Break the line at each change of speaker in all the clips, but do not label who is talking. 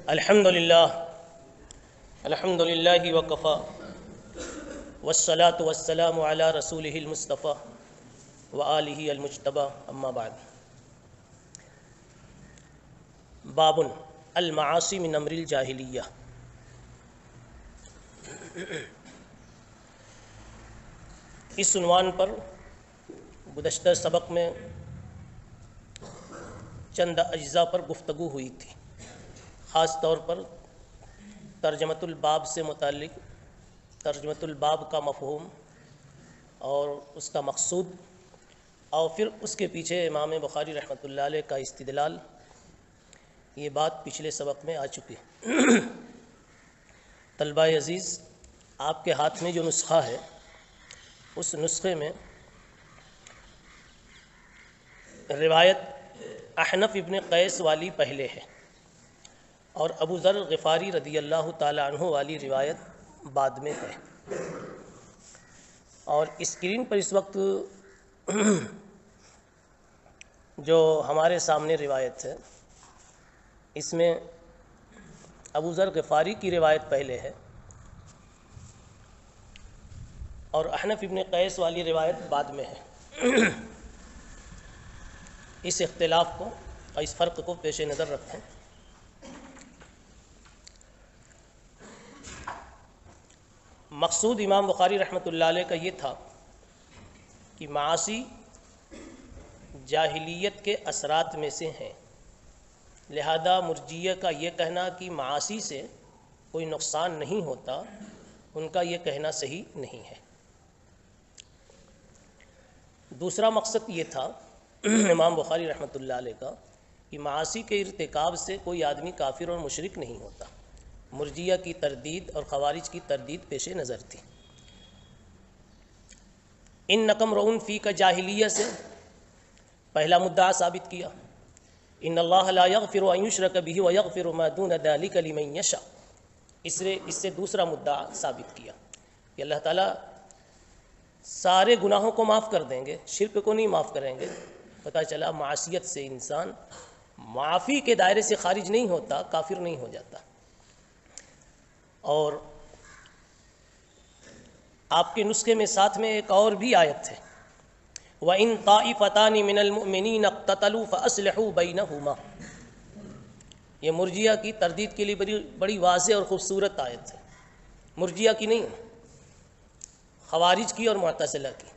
الحمدللہ وکفا والصلاة والسلام علی رسولہ المصطفیٰ وآلہ المجتبی اما بعد۔ باب المعاصی من امر الجاہلیہ۔ اس عنوان پر گزشتہ سبق میں چند اجزاء پر گفتگو ہوئی تھی، خاص طور پر ترجمۃ الباب سے متعلق ترجمۃ الباب کا مفہوم اور اس کا مقصود، اور پھر اس کے پیچھے امام بخاری رحمۃ اللہ علیہ کا استدلال۔ یہ بات پچھلے سبق میں آ چکی ہے۔ طلبہ عزیز، آپ کے ہاتھ میں جو نسخہ ہے اس نسخے میں روایت احنف ابن قیس والی پہلے ہے اور ابو ذر غفاری رضی اللہ تعالی عنہ والی روایت بعد میں ہے۔ اور اسکرین پر اس وقت جو ہمارے سامنے روایت ہے اس میں ابو ذر غفاری کی روایت پہلے ہے اور احنف ابن قیس والی روایت بعد میں ہے۔ اس اختلاف کو اور اس فرق کو پیش نظر رکھیں۔ مقصود امام بخاری رحمۃ اللہ علیہ کا یہ تھا کہ معاصی جاہلیت کے اثرات میں سے ہیں، لہذا مرجئیہ کا یہ کہنا کہ معاصی سے کوئی نقصان نہیں ہوتا، ان کا یہ کہنا صحیح نہیں ہے۔ دوسرا مقصد یہ تھا امام بخاری رحمۃ اللہ علیہ کا کہ معاصی کے ارتکاب سے کوئی آدمی کافر اور مشرک نہیں ہوتا۔ مرجئیہ کی تردید اور خوارج کی تردید پیش نظر تھی۔ انکم رؤن فی کا جاہلیہ سے پہلا مدعا ثابت کیا، ان اللہ لا یغفر ان یشرک بہ ویغفر ما دون ذلک لمن یشاء۔ اس سے دوسرا مدعا ثابت کیا کہ اللہ تعالیٰ سارے گناہوں کو معاف کر دیں گے، شرک کو نہیں معاف کریں گے۔ پتہ چلا معصیت سے انسان معافی کے دائرے سے خارج نہیں ہوتا، کافر نہیں ہو جاتا۔ اور آپ کے نسخے میں ساتھ میں ایک اور بھی آیت ہے، وَإِن طَائِفَتَانِ مِنَ الْمُؤْمِنِينَ اقْتَتَلُوا فَأَصْلِحُوا بَيْنَهُمَا۔ یہ مرجئیہ کی تردید کے لیے بڑی واضح اور خوبصورت آیت ہے، مرجئیہ کی نہیں، خوارج کی اور معتزلہ کی۔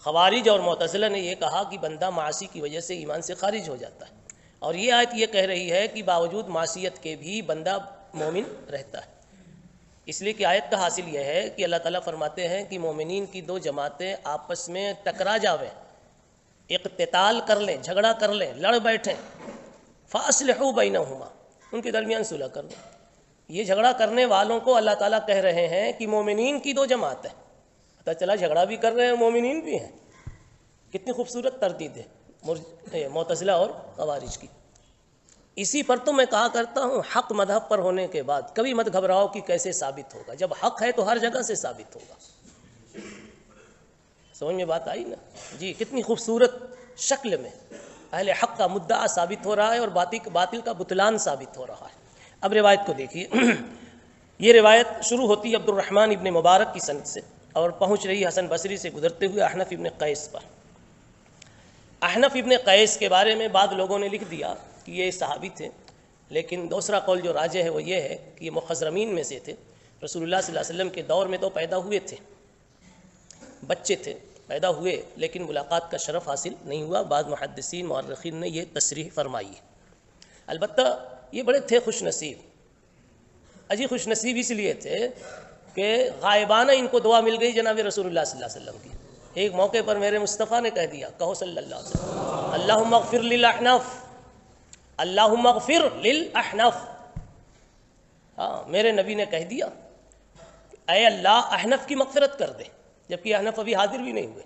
خوارج اور معتزلہ نے یہ کہا کہ بندہ معاصی کی وجہ سے ایمان سے خارج ہو جاتا ہے، اور یہ آیت یہ کہہ رہی ہے کہ باوجود معصیت کے بھی بندہ مومن رہتا ہے۔ اس لیے کہ آیت کا حاصل یہ ہے کہ اللہ تعالیٰ فرماتے ہیں کہ مومنین کی دو جماعتیں آپس میں ٹکرا جاویں، اقتتال کر لیں، جھگڑا کر لیں، لڑ بیٹھیں، فَأَصْلِحُوا بَيْنَهُمَا، ان کے درمیان صلح کر لیں۔ یہ جھگڑا کرنے والوں کو اللہ تعالیٰ کہہ رہے ہیں کہ مومنین کی دو جماعتیں، پتہ چلا جھگڑا بھی کر رہے ہیں، مومنین بھی ہیں۔ کتنی خوبصورت تردید ہے معتزلہ اور خوارج کی۔ اسی پر تو میں کہا کرتا ہوں، حق مذہب پر ہونے کے بعد کبھی مت گھبراؤ کہ کیسے ثابت ہوگا، جب حق ہے تو ہر جگہ سے ثابت ہوگا۔ سمجھ میں بات آئی نا؟ جی، کتنی خوبصورت شکل میں اہل حق کا مدعا ثابت ہو رہا ہے اور باطل کا بطلان ثابت ہو رہا ہے۔ اب روایت کو دیکھیے۔ یہ روایت شروع ہوتی ہے عبد الرحمن ابن مبارک کی سند سے اور پہنچ رہی حسن بصری سے گزرتے ہوئے احنف ابن قیس پر۔ احنف ابن قیس کے بارے میں بعض لوگوں نے لکھ دیا کہ یہ صحابی تھے، لیکن دوسرا قول جو راجح ہے وہ یہ ہے کہ یہ مخضرمین میں سے تھے۔ رسول اللہ صلی اللہ علیہ وسلم کے دور میں تو پیدا ہوئے تھے، بچے تھے، پیدا ہوئے، لیکن ملاقات کا شرف حاصل نہیں ہوا۔ بعض محدثین مورخین نے یہ تصریح فرمائی ہے۔ البتہ یہ بڑے تھے خوش نصیب، خوش نصیب اس لیے تھے کہ غائبانہ ان کو دعا مل گئی جناب رسول اللہ صلی اللہ علیہ وسلم کی۔ ایک موقع پر میرے مصطفیٰ نے کہہ دیا، کہو صلی اللہ علیہ وسلم، اللہم اغفر للاحناف، اللہم اغفر للاحناف۔ ہاں، میرے نبی نے کہہ دیا اے اللہ احنف کی مغفرت کر دے، جبکہ احنف ابھی حاضر بھی نہیں ہوئے۔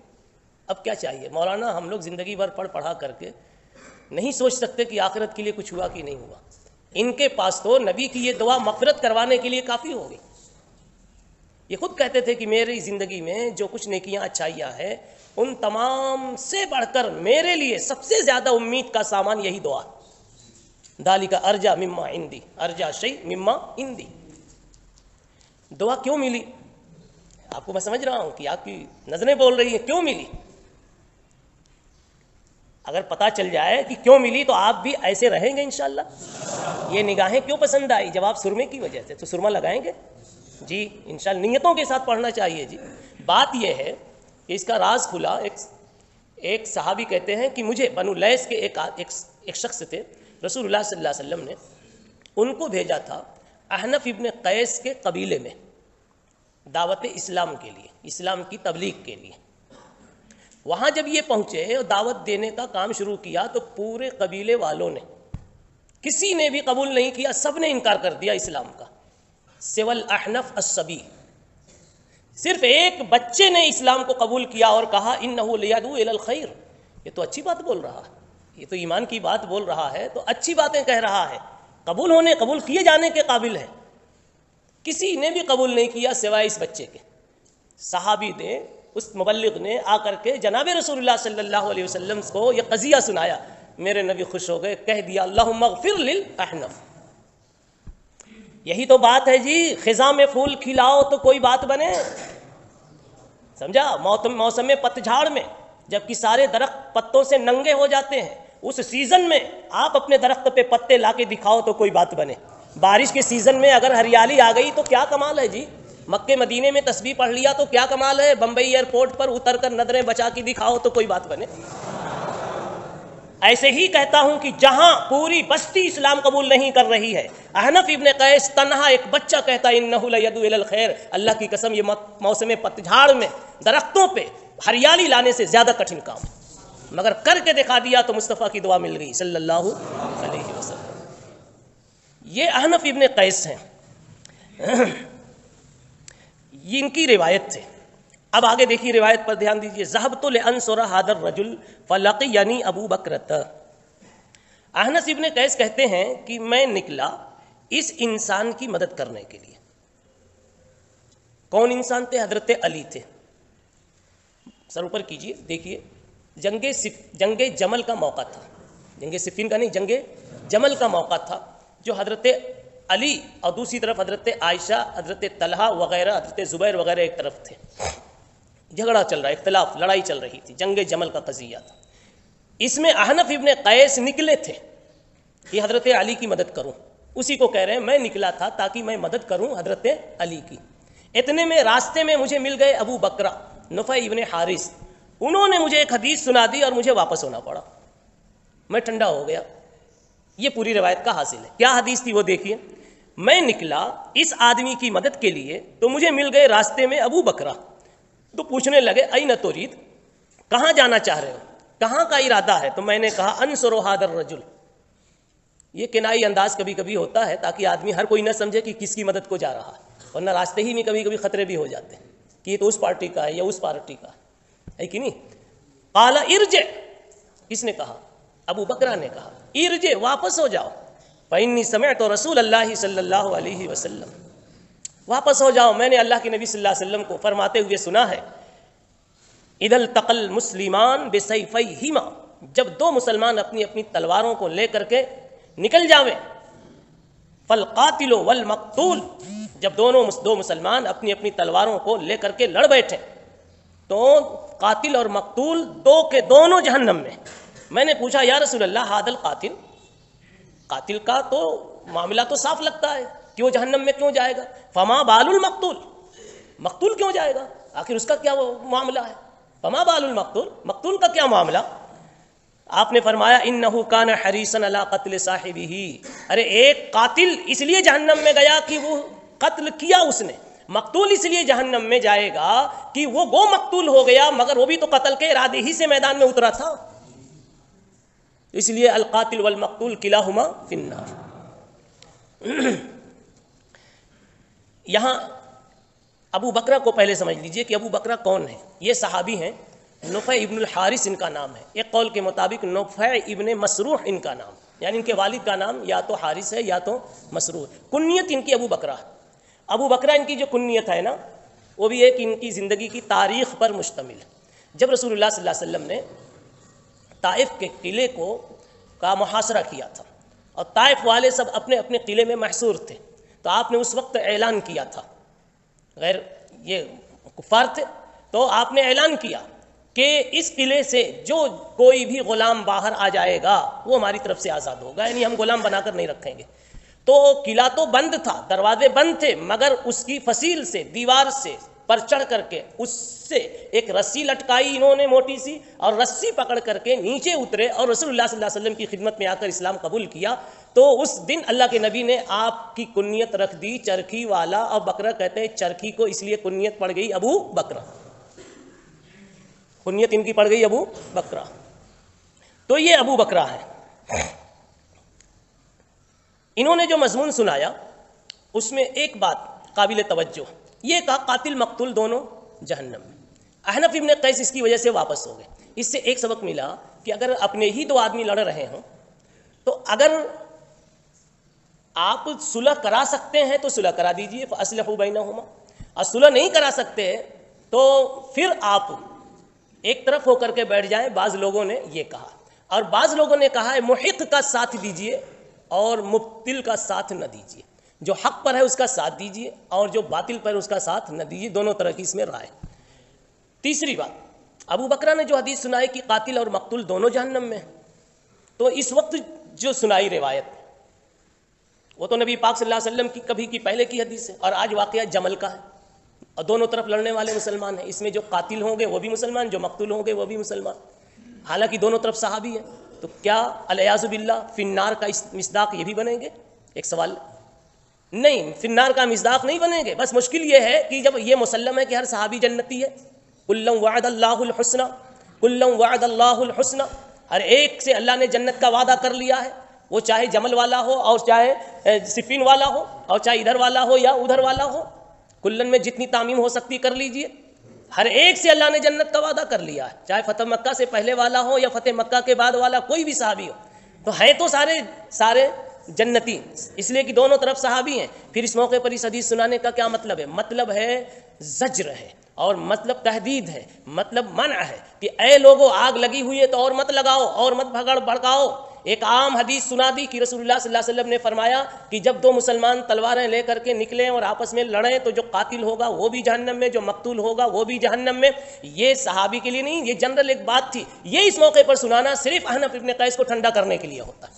اب کیا چاہیے مولانا؟ ہم لوگ زندگی بھر پڑھا کر کے نہیں سوچ سکتے کہ آخرت کے لیے کچھ ہوا کہ نہیں ہوا۔ ان کے پاس تو نبی کی یہ دعا مغفرت کروانے کے لیے کافی ہو گئی۔ یہ خود کہتے تھے کہ میری زندگی میں جو کچھ نیکیاں اچھائیاں ہیں ان تمام سے بڑھ کر میرے لیے سب سے زیادہ امید کا سامان یہی دعا، ذالک ارجا مما عندی، ارجا شیء مما عندی۔ دعا کیوں ملی؟ آپ کو میں سمجھ رہا ہوں کہ آپ کی نظریں بول رہی ہیں کیوں ملی۔ اگر پتہ چل جائے کہ کیوں ملی تو آپ بھی ایسے رہیں گے انشاءاللہ۔ یہ نگاہیں کیوں پسند آئی؟ جب آپ سرمے کی وجہ سے، تو سرما لگائیں گے جی انشاءاللہ، نیتوں کے ساتھ پڑھنا چاہیے جی۔ بات یہ ہے کہ اس کا راز کھلا، ایک صحابی کہتے ہیں کہ مجھے بنو لیث کے ایک شخص تھے، رسول اللہ صلی اللہ علیہ وسلم نے ان کو بھیجا تھا احنف ابن قیس کے قبیلے میں دعوت اسلام کے لیے، اسلام کی تبلیغ کے لیے۔ وہاں جب یہ پہنچے اور دعوت دینے کا کام شروع کیا تو پورے قبیلے والوں نے، کسی نے بھی قبول نہیں کیا، سب نے انکار کر دیا اسلام کا، سول احنف الصبی۔ صرف ایک بچے نے اسلام کو قبول کیا اور کہا انہ لیدعو الی الخیر۔ یہ تو اچھی بات بول رہا ہے، یہ تو ایمان کی بات بول رہا ہے، تو اچھی باتیں کہہ رہا ہے، قبول کیے جانے کے قابل ہے۔ کسی نے بھی قبول نہیں کیا سوائے اس بچے کے۔ صحابی نے، اس مبلغ نے آ کر کے جناب رسول اللہ صلی اللہ علیہ وسلم کو یہ قضیہ سنایا۔ میرے نبی خوش ہو گئے، کہہ دیا اللہم اغفر للاحنف۔ یہی تو بات ہے جی، خزاں میں پھول کھلاؤ تو کوئی بات بنے، سمجھا؟ موسم پتجھاڑ میں جب کہ سارے درخت پتوں سے ننگے ہو جاتے ہیں، اس سیزن میں آپ اپنے درخت پہ پتے لا کے دکھاؤ تو کوئی بات بنے۔ بارش کے سیزن میں اگر ہریالی آ گئی تو کیا کمال ہے جی، مکے مدینے میں تسبیح پڑھ لیا تو کیا کمال ہے، بمبئی ایئرپورٹ پر اتر کر نظریں بچا کے دکھاؤ تو کوئی بات بنے۔ ایسے ہی کہتا ہوں کہ جہاں پوری بستی اسلام قبول نہیں کر رہی ہے، احنف ابن قیس تنہا ایک بچہ کہتا انہ لیدعو الی الخیر۔ اللہ کی قسم یہ موسم پتجھاڑ میں درختوں پہ ہریالی لانے سے زیادہ کٹھن کام، مگر کر کے دکھا دیا تو مصطفیٰ کی دعا مل گئی صلی اللہ علیہ وسلم۔ یہ احنف ابن قیس ہیں، یہ ان کی روایت تھے۔ اب آگے دیکھیے روایت پر دھیان دیجیے۔ ذهبت لانصر هذا الرجل فلقيني ابو بکرۃ۔ احنف ابن قیس کہتے ہیں کہ میں نکلا اس انسان کی مدد کرنے کے لیے۔ کون انسان تھے؟ حضرت علی تھے۔ سر اوپر کیجیے، دیکھیے جنگ جمل کا موقع تھا، جنگ صفین کا نہیں، جنگ جمل کا موقع تھا، جو حضرت علی اور دوسری طرف حضرت عائشہ، حضرت طلحہ وغیرہ، حضرت زبیر وغیرہ ایک طرف تھے۔ جھگڑا چل رہا، اختلاف، لڑائی چل رہی تھی، جنگ جمل کا قضیہ تھا۔ اس میں احنف ابن قیس نکلے تھے کہ حضرت علی کی مدد کروں، اسی کو کہہ رہے ہیں میں نکلا تھا تاکہ میں مدد کروں حضرت علی کی۔ اتنے میں راستے میں مجھے مل گئے ابو بکرہ نفع ابن حارث، انہوں نے مجھے ایک حدیث سنا دی اور مجھے واپس ہونا پڑا، میں ٹھنڈا ہو گیا۔ یہ پوری روایت کا حاصل ہے۔ کیا حدیث تھی وہ دیکھیے۔ میں نکلا اس آدمی کی مدد کے لیے تو مجھے مل گئے راستے میں ابو بکرہ، تو پوچھنے لگے این ترید، کہاں جانا چاہ رہے ہو، کہاں کا ارادہ ہے؟ تو میں نے کہا انصر ھذا الرجل۔ یہ کنائی انداز کبھی کبھی ہوتا ہے تاکہ آدمی ہر کوئی نہ سمجھے کہ کس کی مدد کو جا رہا ہے، ورنہ راستے ہی میں کبھی کبھی خطرے بھی ہو جاتے ہیں کہ یہ تو اس پارٹی کا ہے یا اس پارٹی کا ہے کہ نہیں۔ قال ارجع، کس نے کہا؟ ابو بکرہ نے کہا ارجع، واپس ہو جاؤ، فإنی سمعت رسول اللہ صلی اللہ علیہ وسلم، واپس ہو جاؤ، میں نے اللہ کے نبی صلی اللہ علیہ وسلم کو فرماتے ہوئے سنا ہے اذا التقى المسلمان بسیفیہما، جب دو مسلمان اپنی اپنی تلواروں کو لے کر کے نکل جاویں، فالقاتل والمقتول، جب دو مسلمان اپنی اپنی تلواروں کو لے کر کے لڑ بیٹھے تو قاتل اور مقتول دو کے دونوں جہنم میں۔ میں نے پوچھا یا رسول اللہ ھذا القاتل، قاتل کا تو معاملہ تو صاف لگتا ہے کہ وہ جہنم میں کیوں جائے گا، فما بال المقتول، مقتول کیوں جائے گا، آخر اس کا کیا وہ معاملہ ہے، فما بال المقتول، مقتول کا کیا معاملہ؟ آپ نے فرمایا انہ کان حریصا علی قتل صاحبہ، ارے ایک قاتل اس لیے جہنم میں گیا کہ وہ قتل کیا اس نے، مقتول اس لیے جہنم میں جائے گا کہ وہ گو مقتول ہو گیا مگر وہ بھی تو قتل کے ارادے ہی سے میدان میں اترا تھا، اس لیے القاتل والمقتول کلاہما فی النار۔ یہاں ابو بکرہ کو پہلے سمجھ لیجئے کہ ابو بکرہ کون ہے۔ یہ صحابی ہیں، نفع ابن الحارث ان کا نام ہے، ایک قول کے مطابق نفع ابن مسروح ان کا نام، یعنی ان کے والد کا نام یا تو حارث ہے یا تو مسروح، کنیت ان کی ابو بکرہ۔ ابو بکرہ ان کی جو کنیت ہے نا، وہ بھی ہے کہ ان کی زندگی کی تاریخ پر مشتمل ہے۔ جب رسول اللہ صلی اللہ علیہ وسلم نے طائف کے قلعے کا محاصرہ کیا تھا اور طائف والے سب اپنے اپنے قلعے میں محصور تھے، تو آپ نے اس وقت اعلان کیا تھا، غیر یہ کفار تھے، تو آپ نے اعلان کیا کہ اس قلعے سے جو کوئی بھی غلام باہر آ جائے گا وہ ہماری طرف سے آزاد ہوگا، یعنی ہم غلام بنا کر نہیں رکھیں گے۔ تو قلعہ تو بند تھا، دروازے بند تھے، مگر اس کی فصیل سے، دیوار سے پر چڑھ کر کے اس سے ایک رسی لٹکائی انہوں نے موٹی سی، اور رسی پکڑ کر کے نیچے اترے اور رسول اللہ صلی اللہ علیہ وسلم کی خدمت میں آ کر اسلام قبول کیا۔ تو اس دن اللہ کے نبی نے آپ کی کنیت رکھ دی چرخی والا، اور بکرا کہتے ہیں چرخی کو اس لیے کنیت پڑ گئی ابو بکرا، کنیت ان کی پڑ گئی ابو بکرا، تو یہ ابو بکرا ہے۔ انہوں نے جو مضمون سنایا اس میں ایک بات قابل توجہ، یہ کہا قاتل مقتول دونوں جہنم میں۔ احنف ابن قیس اس کی وجہ سے واپس ہو گئے۔ اس سے ایک سبق ملا کہ اگر اپنے ہی دو آدمی لڑ رہے ہوں تو اگر آپ صلح کرا سکتے ہیں تو صلح کرا دیجئے، فَأَصْلِحُوا بَيْنَهُمَا، اور صلح نہیں کرا سکتے تو پھر آپ ایک طرف ہو کر کے بیٹھ جائیں۔ بعض لوگوں نے یہ کہا، اور بعض لوگوں نے کہا ہے محق کا ساتھ دیجئے اور مبتل کا ساتھ نہ دیجئے، جو حق پر ہے اس کا ساتھ دیجئے اور جو باطل پر ہے اس کا ساتھ نہ دیجئے، دونوں طرح کی اس میں رائے۔ تیسری بات، ابو بکرہ نے جو حدیث سنائی کہ قاتل اور مقتول دونوں جہنم میں ہیں، تو اس وقت جو سنائی روایت وہ تو نبی پاک صلی اللہ علیہ وسلم کی کبھی کی پہلے کی حدیث ہے، اور آج واقعہ جمل کا ہے، اور دونوں طرف لڑنے والے مسلمان ہیں۔ اس میں جو قاتل ہوں گے وہ بھی مسلمان، جو مقتول ہوں گے وہ بھی مسلمان، حالانکہ دونوں طرف صحابی ہیں۔ تو کیا الیاذ باللہ فی النار کا مصداق یہ بھی بنیں گے؟ ایک سوال نہیں، فی النار کا مصداق نہیں بنیں گے۔ بس مشکل یہ ہے کہ جب یہ مسلم ہے کہ ہر صحابی جنتی ہے، کلا وعد اللہ الحسنى، کلا وعد اللہ الحسنى، ہر ایک سے اللہ نے جنت کا وعدہ کر لیا ہے، وہ چاہے جمل والا ہو اور چاہے صفین والا ہو اور چاہے ادھر والا ہو یا ادھر والا ہو، کلن میں جتنی تعمیم ہو سکتی کر لیجئے، ہر ایک سے اللہ نے جنت کا وعدہ کر لیا ہے، چاہے فتح مکہ سے پہلے والا ہو یا فتح مکہ کے بعد والا، کوئی بھی صحابی ہو، تو ہے تو سارے جنتی، اس لیے کہ دونوں طرف صحابی ہیں۔ پھر اس موقع پر اس حدیث سنانے کا کیا مطلب ہے؟ مطلب ہے زجر ہے، اور مطلب تحدید ہے، مطلب منع ہے کہ اے لوگوں آگ لگی ہوئی ہے تو اور مت لگاؤ اور مت بھڑکاؤ۔ ایک عام حدیث سنا دی کہ رسول اللہ صلی اللہ علیہ وسلم نے فرمایا کہ جب دو مسلمان تلواریں لے کر کے نکلیں اور آپس میں لڑیں تو جو قاتل ہوگا وہ بھی جہنم میں، جو مقتول ہوگا وہ بھی جہنم میں۔ یہ صحابی کے لیے نہیں، یہ جنرل ایک بات تھی۔ یہ اس موقع پر سنانا صرف احنف ابن قیس کو ٹھنڈا کرنے کے لیے ہوتا ہے،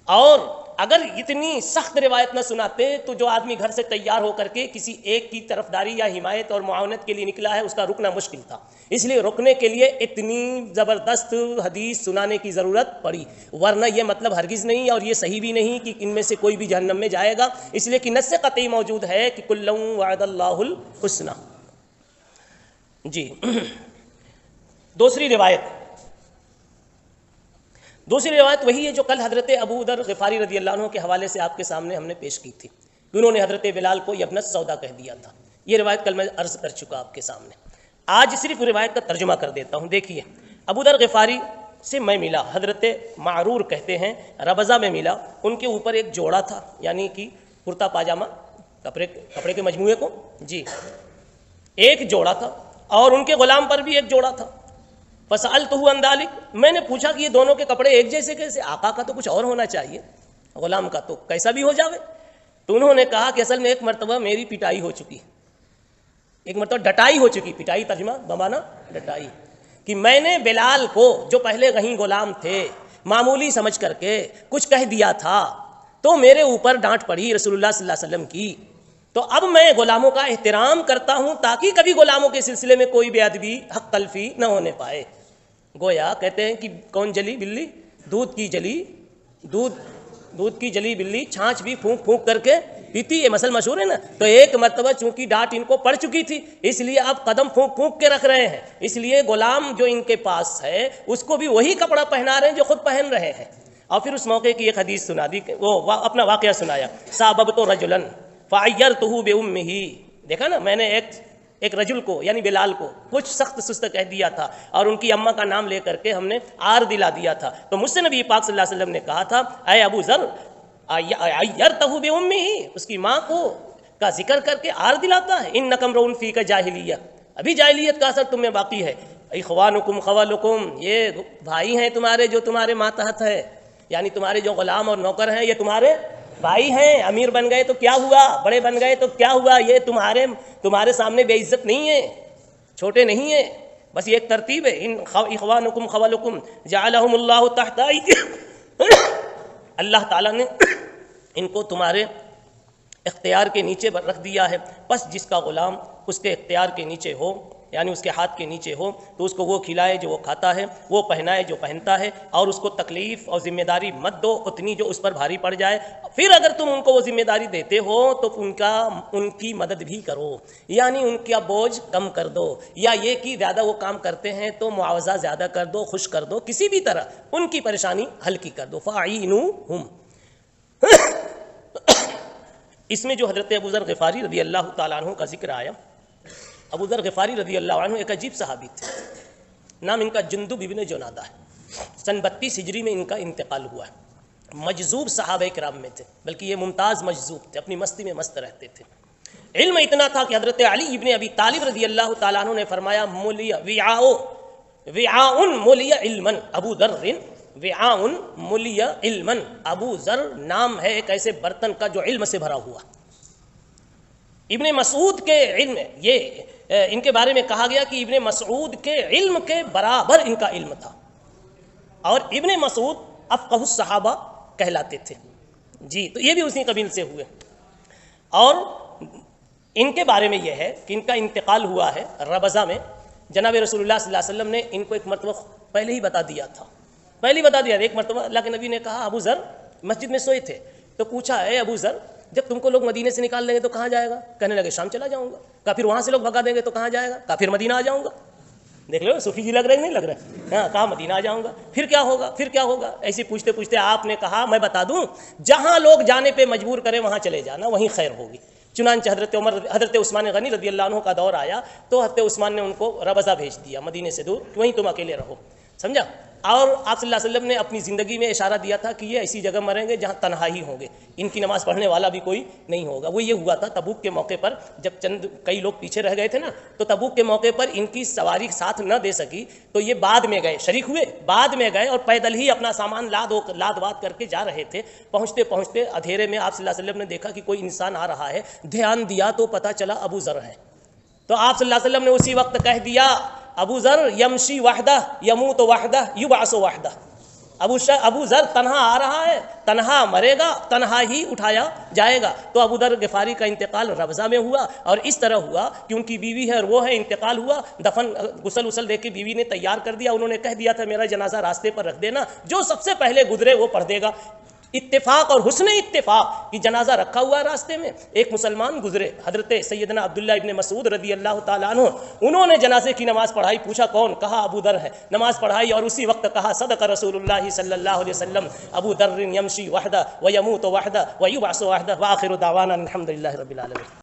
اور اگر اتنی سخت روایت نہ سناتے تو جو آدمی گھر سے تیار ہو کر کے کسی ایک کی طرفداری یا حمایت اور معاونت کے لیے نکلا ہے اس کا رکنا مشکل تھا، اس لیے رکنے کے لیے اتنی زبردست حدیث سنانے کی ضرورت پڑی، ورنہ یہ مطلب ہرگز نہیں اور یہ صحیح بھی نہیں کہ ان میں سے کوئی بھی جہنم میں جائے گا، اس لیے کہ نص قطعی موجود ہے کہ کل وعد اللہ الحسنى۔ جی دوسری روایت وہی ہے جو کل حضرت ابو ذر غفاری رضی اللہ عنہ کے حوالے سے آپ کے سامنے ہم نے پیش کی تھی کہ انہوں نے حضرت بلال کو ابن السودا کہہ دیا تھا۔ یہ روایت کل میں عرض کر چکا آپ کے سامنے، آج صرف روایت کا ترجمہ کر دیتا ہوں۔ دیکھیے ابو ذر غفاری سے میں ملا، حضرت معرور کہتے ہیں، ربضہ میں ملا، ان کے اوپر ایک جوڑا تھا، یعنی کہ کرتا پاجامہ کپڑے کے مجموعے کو، جی ایک جوڑا تھا، اور ان کے غلام پر بھی ایک جوڑا تھا۔ فسألتہ عن ذلک، میں نے پوچھا کہ یہ دونوں کے کپڑے ایک جیسے کیسے؟ آقا کا تو کچھ اور ہونا چاہیے، غلام کا تو کیسا بھی ہو جاوے۔ تو انہوں نے کہا کہ اصل میں ایک مرتبہ میری پٹائی ہو چکی، ایک مرتبہ ڈٹائی ہو چکی، پٹائی ترجمہ بمانا ڈٹائی، کہ میں نے بلال کو جو پہلے کہیں غلام تھے معمولی سمجھ کر کے کچھ کہہ دیا تھا، تو میرے اوپر ڈانٹ پڑی رسول اللہ صلی اللہ علیہ وسلم کی، تو اب میں غلاموں کا احترام کرتا ہوں تاکہ کبھی غلاموں کے سلسلے میں کوئی بے ادبی حق تلفی نہ ہونے پائے۔ گویا کہتے ہیں کہ کون جلی بلی؟ دودھ کی جلی بلی چھانچ بھی پھونک پھونک کر کے پیتی، یہ مسئلہ مشہور ہے نا۔ تو ایک مرتبہ چونکہ ڈانٹ ان کو پڑ چکی تھی، اس لیے اب قدم پھونک پھونک کے رکھ رہے ہیں، اس لیے غلام جو ان کے پاس ہے اس کو بھی وہی کپڑا پہنا رہے ہیں جو خود پہن رہے ہیں۔ اور پھر اس موقع کی ایک حدیث سنا دی، وہ اپنا واقعہ سنایا، ساببت رجلا فعیرتہ بامہ، دیکھا نا، میں نے ایک رجل کو یعنی بلال کو کچھ سخت سست کہہ دیا تھا اور ان کی اماں کا نام لے کر کے ہم نے آر دلا دیا تھا، تو مجھ سے نبی پاک صلی اللہ علیہ وسلم نے کہا تھا اے ابو ذر عیرتہ بامہ، اس کی ماں کو کا ذکر کر کے آر دلاتا ہے. ان نکم رون فی کا جاہلیہ, ابھی جاہلیت کا اثر تم میں باقی ہے. اخوانکم خوالکم, یہ بھائی ہیں تمہارے جو تمہارے ماتحت ہے, یعنی تمہارے جو غلام اور نوکر ہیں یہ تمہارے بھائی ہیں. امیر بن گئے تو کیا ہوا, بڑے بن گئے تو کیا ہوا, یہ تمہارے سامنے بے عزت نہیں ہے, چھوٹے نہیں ہیں, بس یہ ایک ترتیب ہے. ان اخوانکم خوالکم جعلہم اللہ تحت اللہ تعالیٰ نے ان کو تمہارے اختیار کے نیچے رکھ دیا ہے. بس جس کا غلام اس کے اختیار کے نیچے ہو, یعنی اس کے ہاتھ کے نیچے ہو, تو اس کو وہ کھلائے جو وہ کھاتا ہے, وہ پہنائے جو پہنتا ہے, اور اس کو تکلیف اور ذمہ داری مت دو اتنی جو اس پر بھاری پڑ جائے. پھر اگر تم ان کو وہ ذمہ داری دیتے ہو تو ان کی مدد بھی کرو, یعنی ان کا بوجھ کم کر دو, یا یہ کہ زیادہ وہ کام کرتے ہیں تو معاوضہ زیادہ کر دو, خوش کر دو, کسی بھی طرح ان کی پریشانی ہلکی کر دو. فاعینوہم. اس میں جو حضرت ابو ذر غفاری رضی اللہ تعالیٰ عنہ کا ذکر آیا, ابو ذر غفاری رضی اللہ عنہ ایک عجیب صحابی تھے, نام ان کا جندب ابن جنادہ ہے. سن 32 ہجری میں ان کا انتقال ہوا ہے. مجذوب صحابہ کرام میں تھے, بلکہ یہ ممتاز مجذوب تھے, اپنی مستی میں مست رہتے تھے. علم اتنا تھا کہ حضرت علی ابن ابی طالب رضی اللہ تعالیٰ عنہ نے فرمایا وعاء ملی علما ابو ذر, وعاء ملی علما, ابو ذر نام ہے ایک ایسے برتن کا جو علم سے بھرا ہوا. ابن مسعود کے علم, یہ ان کے بارے میں کہا گیا کہ ابن مسعود کے علم کے برابر ان کا علم تھا, اور ابن مسعود افقہ الصحابہ کہلاتے تھے. جی, تو یہ بھی اسی قبیل سے ہوئے. اور ان کے بارے میں یہ ہے کہ ان کا انتقال ہوا ہے ربضہ میں. جناب رسول اللہ صلی اللہ علیہ وسلم نے ان کو ایک مرتبہ پہلے ہی بتا دیا تھا, ایک مرتبہ اللہ کے نبی نے کہا ابو ذر مسجد میں سوئے تھے, تو پوچھا اے ابو ذر جب تم کو لوگ مدینے سے نکال دیں گے تو کہاں جائے گا؟ کہنے لگے شام چلا جاؤں گا. کہا پھر وہاں سے لوگ بھگا دیں گے تو کہاں جائے گا؟ کہا پھر مدینہ آ جاؤں گا. دیکھ لو صوفی جی لگ رہے نہیں لگ رہے, ہاں, کہا مدینہ آ جاؤں گا. پھر کیا ہوگا؟ ایسے پوچھتے پوچھتے آپ نے کہا میں بتا دوں, جہاں لوگ جانے پہ مجبور کریں وہاں چلے جانا, وہیں خیر ہوگی. چنانچہ حضرت عثمان غنی رضی اللہ عنہ کا دور آیا تو حضرت عثمان نے ان کو ربضہ بھیج دیا مدینے سے دور, وہیں تم اکیلے رہو. سمجھا؟ اور آپ صلی اللہ علیہ وسلم نے اپنی زندگی میں اشارہ دیا تھا کہ یہ ایسی جگہ مریں گے جہاں تنہا ہی ہوں گے, ان کی نماز پڑھنے والا بھی کوئی نہیں ہوگا. وہ یہ ہوا تھا تبوک کے موقع پر, جب کئی لوگ پیچھے رہ گئے تھے نا, تو تبوک کے موقع پر ان کی سواری ساتھ نہ دے سکی, تو یہ بعد میں گئے, شریک ہوئے, بعد میں گئے اور پیدل ہی اپنا سامان لاد واد کر کے جا رہے تھے. پہنچتے پہنچتے اندھیرے میں آپ صلی اللہ علیہ وسلم نے دیکھا کہ کوئی انسان آ رہا ہے. دھیان دیا تو پتہ چلا ابو ذر ہے. تو آپ صلی اللہ علیہ وسلم نے اسی وقت کہہ دیا ابو ذر یمشی وحدہ یموت وحدہ یبعث وحدہ. ابو ذر تنہا آ رہا ہے, تنہا مرے گا, تنہا ہی اٹھایا جائے گا. تو ابو ذر غفاری کا انتقال ربضہ میں ہوا, اور اس طرح ہوا کہ ان کی بیوی ہے اور وہ ہے, انتقال ہوا, دفن غسل دے کے بیوی نے تیار کر دیا. انہوں نے کہہ دیا تھا میرا جنازہ راستے پر رکھ دینا, جو سب سے پہلے گزرے وہ پڑھ دے گا. اتفاق اور حسن اتفاق کی جنازہ رکھا ہوا ہے راستے میں. ایک مسلمان گزرے, حضرت سیدنا عبداللہ ابن مسعود رضی اللہ تعالیٰ عنہ, انہوں نے جنازے کی نماز پڑھائی. پوچھا کون؟ کہا ابو ذر ہے. نماز پڑھائی اور اسی وقت کہا صدق رسول اللہ صلی اللہ علیہ وسلم, ابو ذر یمشی وحدہ ویموت وحدہ ویبعث وحدہ. وآخر دعوانا الحمد للہ رب العالمین.